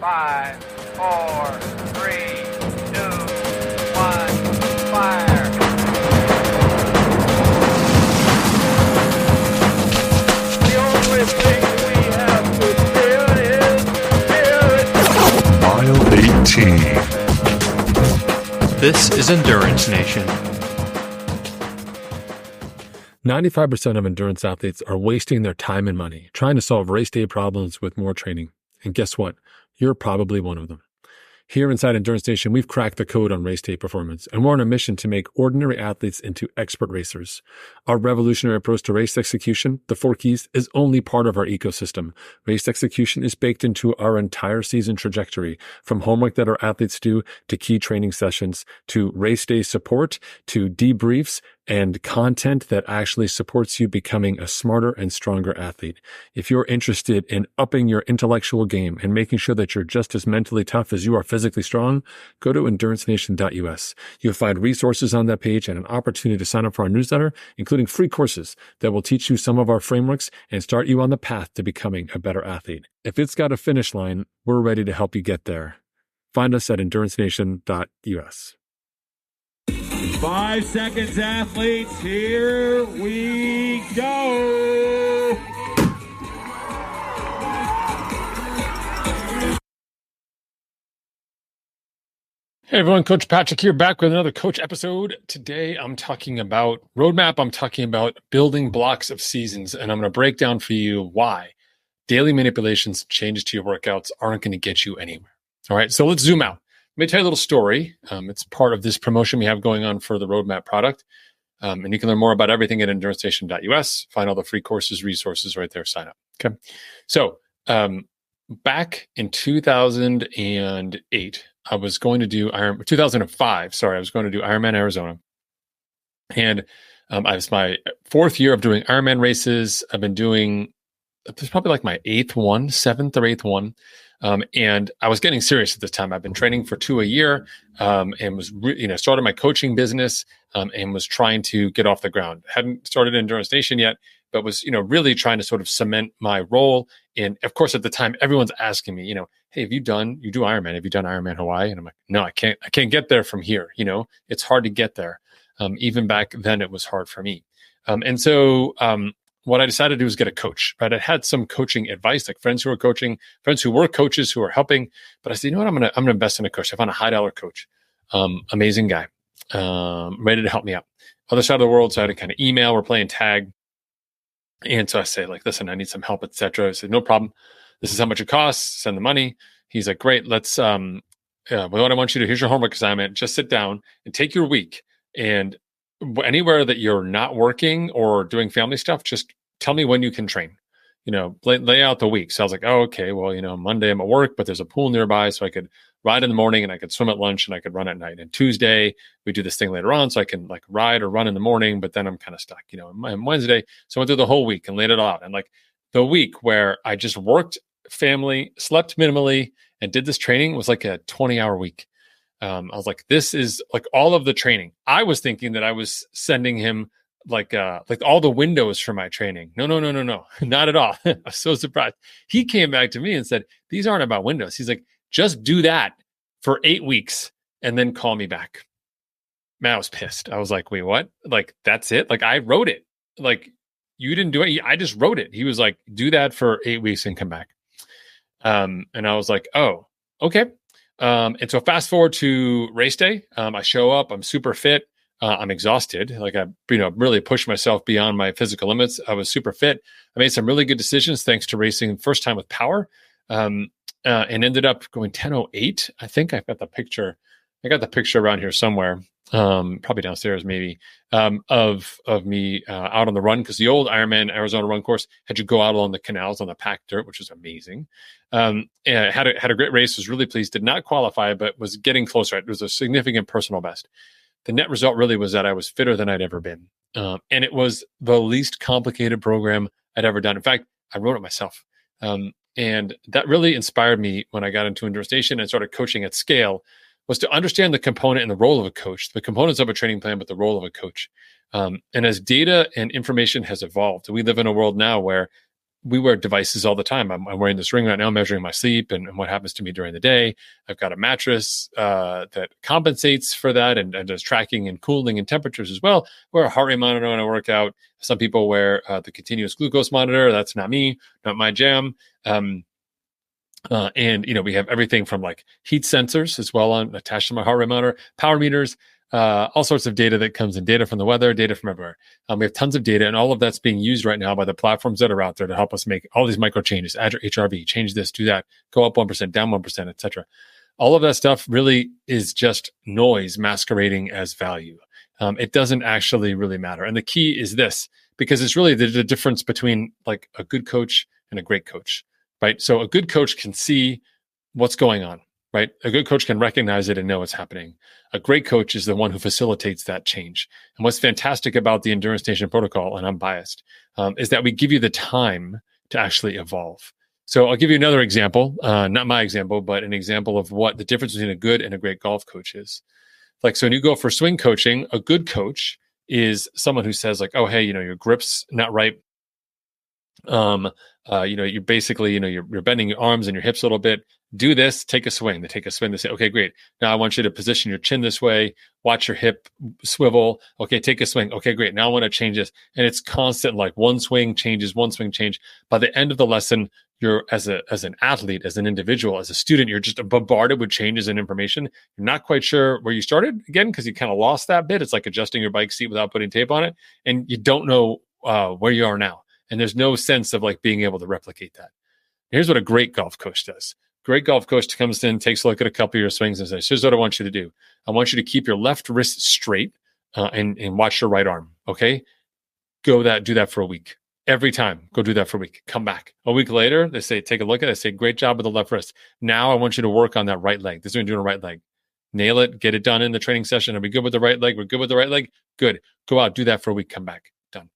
5, 4, 3, 2, 1, fire. The only thing we have to fear is spirit. Mile 18. This is Endurance Nation. 95% of endurance athletes are wasting their time and money trying to solve race day problems with more training. And guess what? You're probably one of them. Here inside Endurance Nation, we've cracked the code on race day performance, and we're on a mission to make ordinary athletes into expert racers. Our revolutionary approach to race execution, the 4 keys, is only part of our ecosystem. Race execution is baked into our entire season trajectory, from homework that our athletes do, to key training sessions, to race day support, to debriefs, and content that actually supports you becoming a smarter and stronger athlete. If you're interested in upping your intellectual game and making sure that you're just as mentally tough as you are physically strong, go to endurancenation.us. You'll find resources on that page and an opportunity to sign up for our newsletter, including free courses that will teach you some of our frameworks and start you on the path to becoming a better athlete. If it's got a finish line, we're ready to help you get there. Find us at endurancenation.us. 5 seconds, athletes. Here we go. Hey everyone, Coach Patrick here, back with another Coach episode. Today I'm talking about roadmap. I'm talking about building blocks of seasons, and I'm going to break down for you why daily manipulations, changes to your workouts aren't going to get you anywhere. All right, so let's zoom out. Let me tell you a little story. It's part of this promotion we have going on for the roadmap product. And you can learn more about everything at endurancenation.us. Find all the free courses, resources right there. Sign up. Okay. So back in 2008, I was going to do 2005. Sorry, I was going to do Ironman Arizona. And I was my 4th year of doing Ironman races. I've been doing, it's probably like my 7th or 8th one. And I was getting serious at this time. I've been training for 2 a year, and was started my coaching business, and was trying to get off the ground. Hadn't started Endurance Nation yet, but was really trying to sort of cement my role. And of course, at the time, everyone's asking me, hey, you do Ironman? Have you done Ironman Hawaii? And I'm like, no, I can't get there from here. It's hard to get there. Even back then, it was hard for me. And so what I decided to do was get a coach, right? I had some coaching advice, like friends who were coaching, friends who were coaches who were helping. But I said, I'm going to invest in a coach. I found a $high coach, amazing guy, ready to help me out. Other side of the world, so I had to kind of email. We're playing tag. And so I say, listen, I need some help, etc. I said, no problem. This is how much it costs. Send the money. He's like, great. Let's, what I want you to do, here's your homework assignment. Just sit down and take your week, and anywhere that you're not working or doing family stuff, just tell me when you can train, lay out the week. So I was like, oh, okay, well, Monday I'm at work, but there's a pool nearby. So I could ride in the morning and I could swim at lunch and I could run at night. And Tuesday we do this thing later on. So I can like ride or run in the morning, but then I'm kind of stuck, and Wednesday. So I went through the whole week and laid it all out. And like the week where I just worked, family, slept minimally, and did this training was like a 20-hour week. I was like, this is like all of the training. I was thinking that I was sending him like all the windows for my training. No, not at all. I was so surprised. He came back to me and said, these aren't about windows. He's like, just do that for 8 weeks and then call me back. Man, I was pissed. I was like, wait, what? Like, that's it? Like, I wrote it. Like, you didn't do it. I just wrote it. He was like, do that for 8 weeks and come back. And I was like, oh, okay. And so fast forward to race day. I show up, I'm super fit. I'm exhausted. Like I, really pushed myself beyond my physical limits. I was super fit. I made some really good decisions thanks to racing first time with power. And ended up going 10:08. I think I've got the picture. I got the picture around here somewhere. Probably downstairs maybe, of me, out on the run. Cause the old Ironman Arizona run course had you go out along the canals on the packed dirt, which was amazing. And had a great race, was really pleased, did not qualify, but was getting closer. It was a significant personal best. The net result really was that I was fitter than I'd ever been. And it was the least complicated program I'd ever done. In fact, I wrote it myself. And that really inspired me when I got into Endurance Nation and started coaching at scale, was to understand the component and the role of a coach, the components of a training plan, but the role of a coach. And as data and information has evolved, we live in a world now where we wear devices all the time. I'm wearing this ring right now, measuring my sleep and what happens to me during the day. I've got a mattress that compensates for that and does tracking and cooling and temperatures as well. I wear a heart rate monitor when I work out. Some people wear the continuous glucose monitor. That's not me, not my jam. And we have everything from like heat sensors as well attached to my heart rate monitor, power meters, all sorts of data that comes in, data from the weather, data from everywhere. We have tons of data, and all of that's being used right now by the platforms that are out there to help us make all these micro changes. Add your HRV, change this, do that, go up 1%, down 1%, etc. All of that stuff really is just noise masquerading as value. It doesn't actually really matter. And the key is this, because it's really the difference between like a good coach and a great coach, right? So a good coach can see what's going on, right? A good coach can recognize it and know what's happening. A great coach is the one who facilitates that change. And what's fantastic about the Endurance Nation protocol, and I'm biased, is that we give you the time to actually evolve. So I'll give you another example, not my example, but an example of what the difference between a good and a great golf coach is. Like, so when you go for swing coaching, a good coach is someone who says like, oh, hey, your grip's not right. You're basically, you're bending your arms and your hips a little bit. Do this, take a swing. They take a swing. They say, okay, great. Now I want you to position your chin this way. Watch your hip swivel. Okay, take a swing. Okay, great. Now I want to change this. And it's constant, like one swing changes, one swing change. By the end of the lesson, you're as an athlete, as an individual, as a student, you're just bombarded with changes and information. You're not quite sure where you started again, because you kind of lost that bit. It's like adjusting your bike seat without putting tape on it. And you don't know where you are now. And there's no sense of like being able to replicate that. Here's what a great golf coach does. Great golf coach comes in, takes a look at a couple of your swings and says, here's what I want you to do. I want you to keep your left wrist straight and watch your right arm. Okay. Do that for a week. Every time, go do that for a week. Come back. A week later, they say, take a look at it. They say, great job with the left wrist. Now I want you to work on that right leg. This is what you're doing a right leg. Nail it. Get it done in the training session. Are we good with the right leg? We're good with the right leg. Good. Go out, do that for a week. Come back. Done.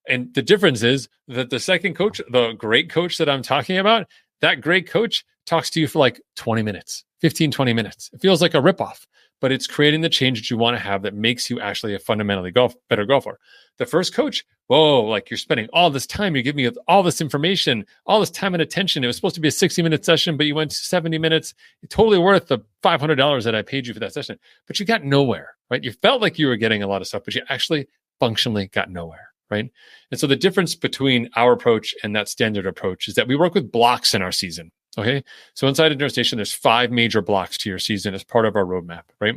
And the difference is that the second coach, the great coach that I'm talking about, that great coach talks to you for like 20 minutes, 15, 20 minutes. It feels like a ripoff, but it's creating the change that you want to have that makes you actually a fundamentally better golfer. The first coach, whoa, like you're spending all this time, you're giving me all this information, all this time and attention. It was supposed to be a 60-minute session, but you went 70 minutes. It's totally worth the $500 that I paid you for that session, but you got nowhere, right? You felt like you were getting a lot of stuff, but you actually functionally got nowhere. Right. And so the difference between our approach and that standard approach is that we work with blocks in our season. Okay. So inside Endurance Nation, there's 5 major blocks to your season as part of our roadmap, right?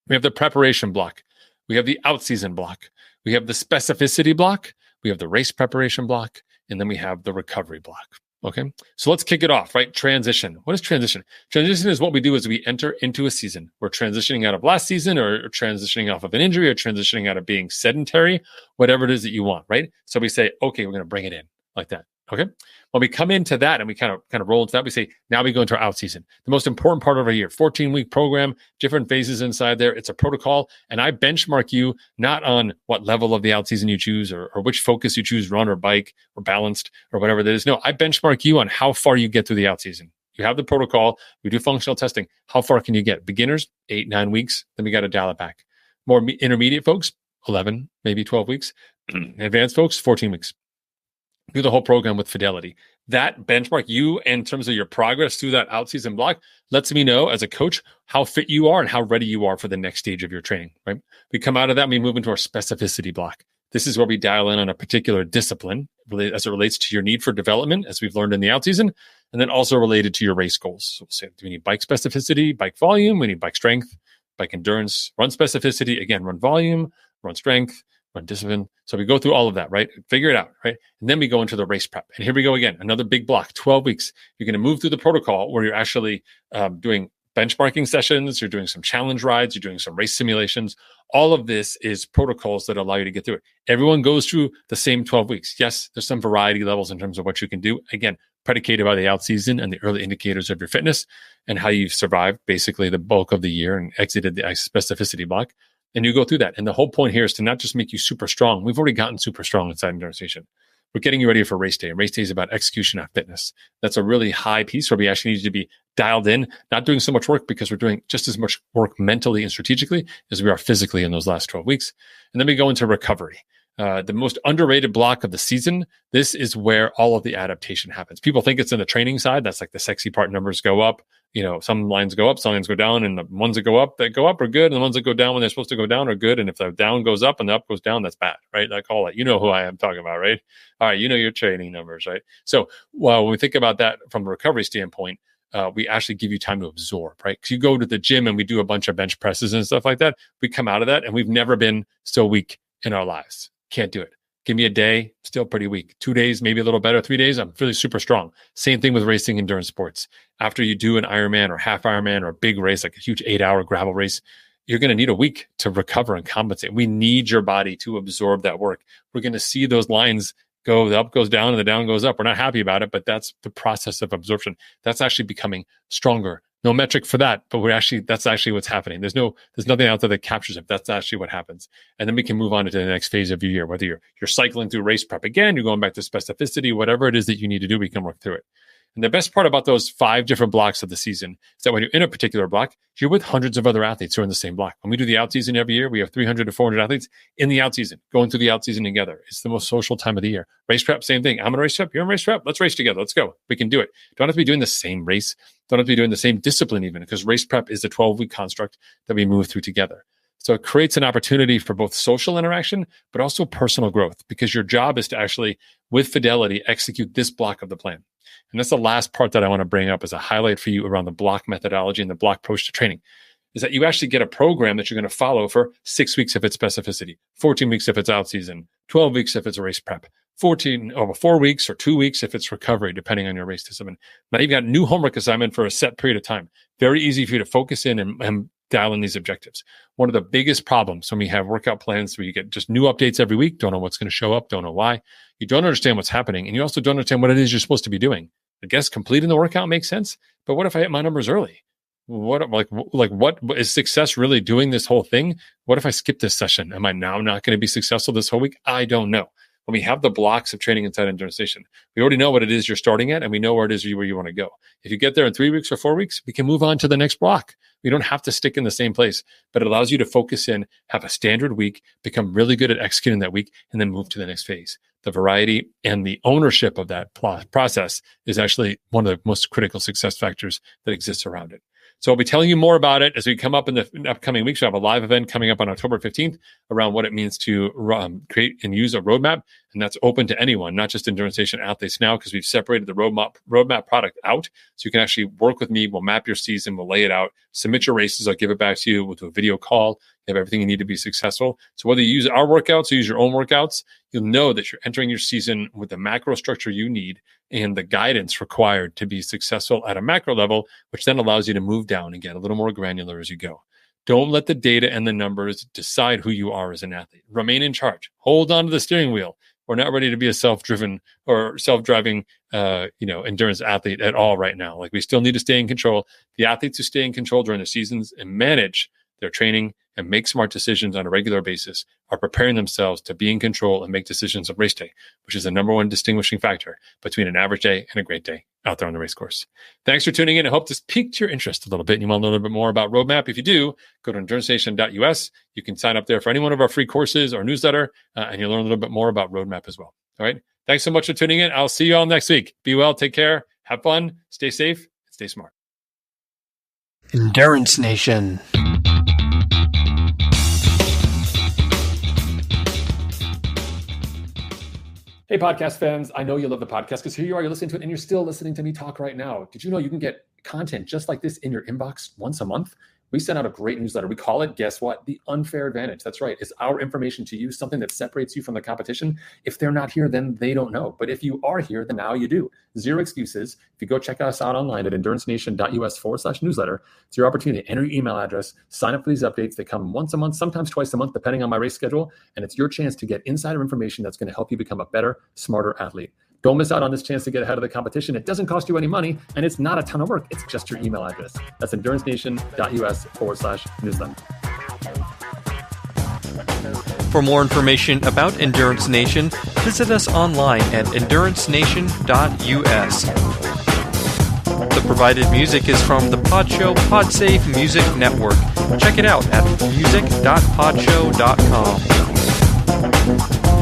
We have the preparation block. We have the out-season block. We have the specificity block. We have the race preparation block. And then we have the recovery block. Okay. So let's kick it off, right? Transition. What is transition? Transition is what we do as we enter into a season. We're transitioning out of last season or transitioning off of an injury or transitioning out of being sedentary, whatever it is that you want, right? So we say, okay, we're going to bring it in like that. Okay. When we come into that and we kind of roll into that, we say, now we go into our out season, the most important part of our year, 14-week program, different phases inside there. It's a protocol. And I benchmark you not on what level of the out season you choose or which focus you choose, run or bike or balanced or whatever that is. No, I benchmark you on how far you get through the out season. You have the protocol. We do functional testing. How far can you get? Beginners, 8-9 weeks. Then we got to dial it back. More intermediate folks, 11, maybe 12 weeks. Advanced folks, 14 weeks. Do the whole program with fidelity. That benchmark you in terms of your progress through that out-season block lets me know as a coach how fit you are and how ready you are for the next stage of your training, right? We come out of that and we move into our specificity block. This is where we dial in on a particular discipline as it relates to your need for development, as we've learned in the out-season, and then also related to your race goals. So we'll say, do we need bike specificity, bike volume? We need bike strength, bike endurance, run specificity, again, run volume, run strength, run discipline. So we go through all of that, right? Figure it out, right? And then we go into the race prep. And here we go again, another big block, 12 weeks. You're going to move through the protocol where you're actually doing benchmarking sessions, you're doing some challenge rides, you're doing some race simulations. All of this is protocols that allow you to get through it. Everyone goes through the same 12 weeks. Yes, there's some variety levels in terms of what you can do. Again, predicated by the out season and the early indicators of your fitness and how you've survived basically the bulk of the year and exited the specificity block. And you go through that. And the whole point here is to not just make you super strong. We've already gotten super strong inside Endurance Nation. We're getting you ready for race day. Race day is about execution, not fitness. That's a really high piece where we actually need you to be dialed in, not doing so much work because we're doing just as much work mentally and strategically as we are physically in those last 12 weeks. And then we go into recovery. the most underrated block of the season. This is where all of the adaptation happens. People think it's in the training side. That's like the sexy part. Numbers go up. Some lines go up, some lines go down, and the ones that go up are good, and the ones that go down when they're supposed to go down are good. And if the down goes up and the up goes down, that's bad, right? I call it. You know who I am talking about, right? All right, your training numbers, right? So, when we think about that from a recovery standpoint, we actually give you time to absorb, right? Because you go to the gym and we do a bunch of bench presses and stuff like that. We come out of that and we've never been so weak in our lives. Can't do it. Give me a day, still pretty weak. 2 days, maybe a little better. 3 days, I'm really super strong. Same thing with racing endurance sports. After you do an Ironman or half Ironman or a big race, like a huge 8-hour gravel race, you're going to need a week to recover and compensate. We need your body to absorb that work. We're going to see those lines go, the up goes down and the down goes up. We're not happy about it, but that's the process of absorption. That's actually becoming stronger. No metric for that, but that's actually what's happening. There's nothing out there that captures it. That's actually what happens. And then we can move on to the next phase of your year, whether you're cycling through race prep again, you're going back to specificity, whatever it is that you need to do, we can work through it. And the best part about those 5 different blocks of the season is that when you're in a particular block, you're with hundreds of other athletes who are in the same block. When we do the out season every year, we have 300 to 400 athletes in the out season, going through the out season together. It's the most social time of the year. Race prep, same thing. I'm in race prep. You're in race prep. Let's race together. Let's go. We can do it. Don't have to be doing the same race. Don't have to be doing the same discipline even, because race prep is the 12-week construct that we move through together. So it creates an opportunity for both social interaction, but also personal growth, because your job is to actually, with fidelity, execute this block of the plan. And that's the last part that I want to bring up as a highlight for you around the block methodology and the block approach to training, is that you actually get a program that you're going to follow for 6 weeks if it's specificity, 14 weeks if it's out season, 12 weeks if it's a race prep, 4 weeks or 2 weeks if it's recovery, depending on your race discipline. Now you've got new homework assignment for a set period of time. Very easy for you to focus in and dial in these objectives. One of the biggest problems when we have workout plans where you get just new updates every week, don't know what's going to show up, don't know why, you don't understand what's happening, and you also don't understand what it is you're supposed to be doing. I guess completing the workout makes sense, but what if I hit my numbers early? What is success really doing this whole thing? What if I skip this session? Am I now not going to be successful this whole week? I don't know. When we have the blocks of training inside Endurance Nation, we already know what it is you're starting at, and we know where it is where you want to go. If you get there in 3 weeks or 4 weeks, we can move on to the next block. We don't have to stick in the same place, but it allows you to focus in, have a standard week, become really good at executing that week, and then move to the next phase. The variety and the ownership of that process is actually one of the most critical success factors that exists around it. So I'll be telling you more about it as we come up in the upcoming weeks. We have a live event coming up on October 15th around what it means to create and use a roadmap. And that's open to anyone, not just Endurance Nation athletes now, because we've separated the roadmap product out. So you can actually work with me. We'll map your season. We'll lay it out. Submit your races. I'll give it back to you. We'll do a video call. You have everything you need to be successful. So whether you use our workouts or use your own workouts, you'll know that you're entering your season with the macro structure you need and the guidance required to be successful at a macro level, which then allows you to move down and get a little more granular as you go. Don't let the data and the numbers decide who you are as an athlete. Remain in charge. Hold on to the steering wheel. We're not ready to be a self-driven or self-driving, endurance athlete at all right now. Like, we still need to stay in control. The athletes who stay in control during the seasons and manage their training and make smart decisions on a regular basis are preparing themselves to be in control and make decisions on race day, which is the number one distinguishing factor between an average day and a great day out there on the race course. Thanks for tuning in. I hope this piqued your interest a little bit and you want to know a little bit more about Roadmap. If you do, go to endurancenation.us. You can sign up there for any one of our free courses or newsletter, and you'll learn a little bit more about Roadmap as well. All right. Thanks so much for tuning in. I'll see you all next week. Be well, take care, have fun, stay safe, and stay smart. Endurance Nation. Hey, podcast fans. I know you love the podcast because here you are, you're listening to it and you're still listening to me talk right now. Did you know you can get content just like this in your inbox once a month? We send out a great newsletter. We call it, guess what? The Unfair Advantage. That's right. It's our information to you, something that separates you from the competition. If they're not here, then they don't know. But if you are here, then now you do. Zero excuses. If you go check us out online at endurancenation.us/newsletter, it's your opportunity to enter your email address, sign up for these updates. They come once a month, sometimes twice a month, depending on my race schedule. And it's your chance to get insider information that's going to help you become a better, smarter athlete. Don't miss out on this chance to get ahead of the competition. It doesn't cost you any money, and it's not a ton of work. It's just your email address. That's endurancenation.us/newsletter. For more information about Endurance Nation, visit us online at endurancenation.us. The provided music is from the Podshow Podsafe Music Network. Check it out at music.podshow.com.